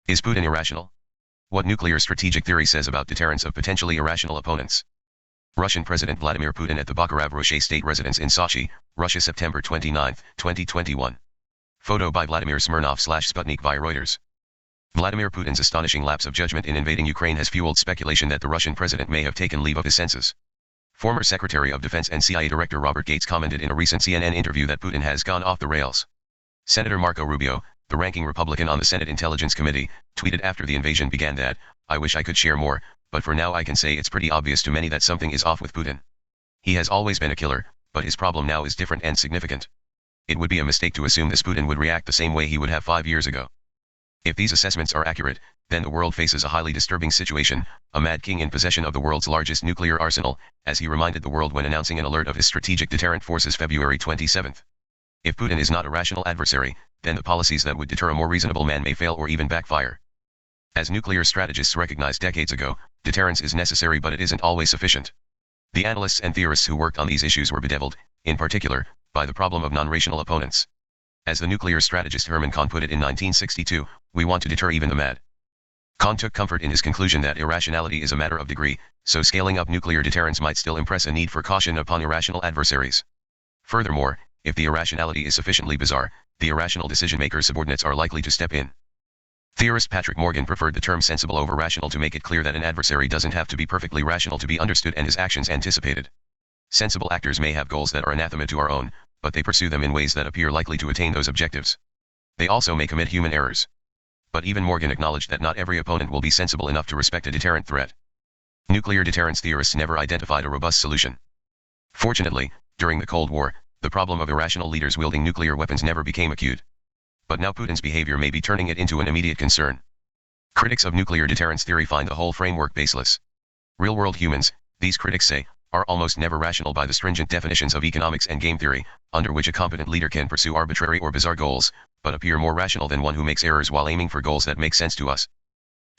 Is Putin irrational? What nuclear strategic theory says about deterrence of potentially irrational opponents? Russian President Vladimir Putin at the Bakarov-Roche state residence in Sochi, Russia, September 29, 2021. Photo by Vladimir Smirnov/Sputnik via Reuters. Vladimir Putin's astonishing lapse of judgment in invading Ukraine has fueled speculation that the Russian president may have taken leave of his senses. Former Secretary of Defense and CIA Director Robert Gates commented in a recent CNN interview that Putin has gone off the rails. Senator Marco Rubio, the ranking Republican on the Senate Intelligence Committee, tweeted after the invasion began that, "I wish I could share more, but for now I can say it's pretty obvious to many that something is off with Putin. He has always been a killer, but his problem now is different and significant. It would be a mistake to assume this Putin would react the same way he would have 5 years ago." If these assessments are accurate, then the world faces a highly disturbing situation, a mad king in possession of the world's largest nuclear arsenal, as he reminded the world when announcing an alert of his strategic deterrent forces February 27. If Putin is not a rational adversary, then the policies that would deter a more reasonable man may fail or even backfire. As nuclear strategists recognized decades ago, deterrence is necessary but it isn't always sufficient. The analysts and theorists who worked on these issues were bedeviled, in particular, by the problem of non-rational opponents. As the nuclear strategist Herman Kahn put it in 1962, "We want to deter even the mad." Kahn took comfort in his conclusion that irrationality is a matter of degree, so scaling up nuclear deterrence might still impress a need for caution upon irrational adversaries. Furthermore, if the irrationality is sufficiently bizarre, the irrational decision-maker's subordinates are likely to step in. Theorist Patrick Morgan preferred the term sensible over rational to make it clear that an adversary doesn't have to be perfectly rational to be understood and his actions anticipated. Sensible actors may have goals that are anathema to our own, but they pursue them in ways that appear likely to attain those objectives. They also may commit human errors. But even Morgan acknowledged that not every opponent will be sensible enough to respect a deterrent threat. Nuclear deterrence theorists never identified a robust solution. Fortunately, during the Cold War, the problem of irrational leaders wielding nuclear weapons never became acute. But now Putin's behavior may be turning it into an immediate concern. Critics of nuclear deterrence theory find the whole framework baseless. Real-world humans, these critics say, are almost never rational by the stringent definitions of economics and game theory, under which a competent leader can pursue arbitrary or bizarre goals, but appear more rational than one who makes errors while aiming for goals that make sense to us.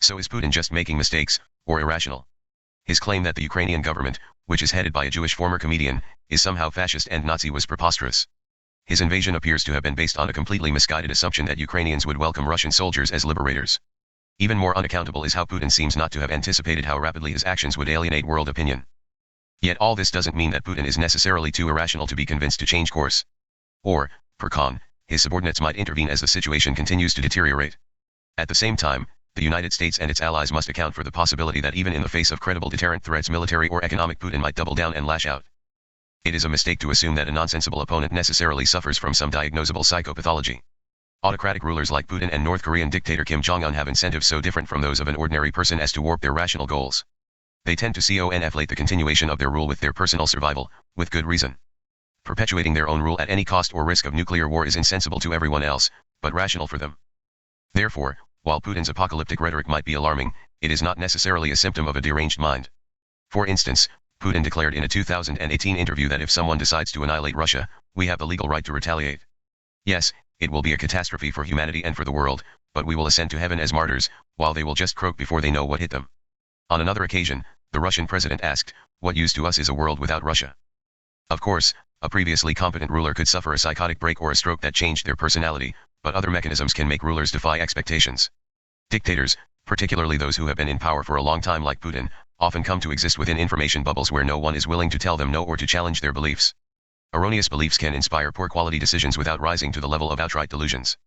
So is Putin just making mistakes, or irrational? His claim that the Ukrainian government, which is headed by a Jewish former comedian, is somehow fascist and Nazi was preposterous. His invasion appears to have been based on a completely misguided assumption that Ukrainians would welcome Russian soldiers as liberators. Even more unaccountable is how Putin seems not to have anticipated how rapidly his actions would alienate world opinion. Yet all this doesn't mean that Putin is necessarily too irrational to be convinced to change course. Or, per Kahn, his subordinates might intervene as the situation continues to deteriorate. At the same time, the United States and its allies must account for the possibility that even in the face of credible deterrent threats, military or economic, Putin might double down and lash out. It is a mistake to assume that a nonsensible opponent necessarily suffers from some diagnosable psychopathology. Autocratic rulers like Putin and North Korean dictator Kim Jong-un have incentives so different from those of an ordinary person as to warp their rational goals. They tend to conflate the continuation of their rule with their personal survival, with good reason. Perpetuating their own rule at any cost or risk of nuclear war is insensible to everyone else, but rational for them. Therefore, while Putin's apocalyptic rhetoric might be alarming, it is not necessarily a symptom of a deranged mind. For instance, Putin declared in a 2018 interview that if someone decides to annihilate Russia, we have the legal right to retaliate. Yes, it will be a catastrophe for humanity and for the world, but we will ascend to heaven as martyrs, while they will just croak before they know what hit them. On another occasion, the Russian president asked, "What use to us is a world without Russia?" Of course, a previously competent ruler could suffer a psychotic break or a stroke that changed their personality, but other mechanisms can make rulers defy expectations. Dictators, particularly those who have been in power for a long time like Putin, often come to exist within information bubbles where no one is willing to tell them no or to challenge their beliefs. Erroneous beliefs can inspire poor quality decisions without rising to the level of outright delusions.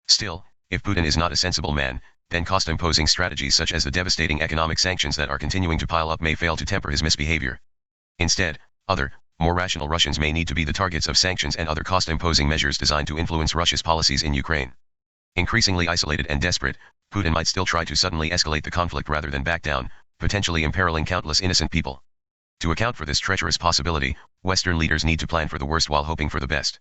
Still, if Putin is not a sensible man, then cost-imposing strategies such as the devastating economic sanctions that are continuing to pile up may fail to temper his misbehavior. Instead, other, more rational Russians may need to be the targets of sanctions and other cost-imposing measures designed to influence Russia's policies in Ukraine. Increasingly isolated and desperate, Putin might still try to suddenly escalate the conflict rather than back down, potentially imperiling countless innocent people. To account for this treacherous possibility, Western leaders need to plan for the worst while hoping for the best.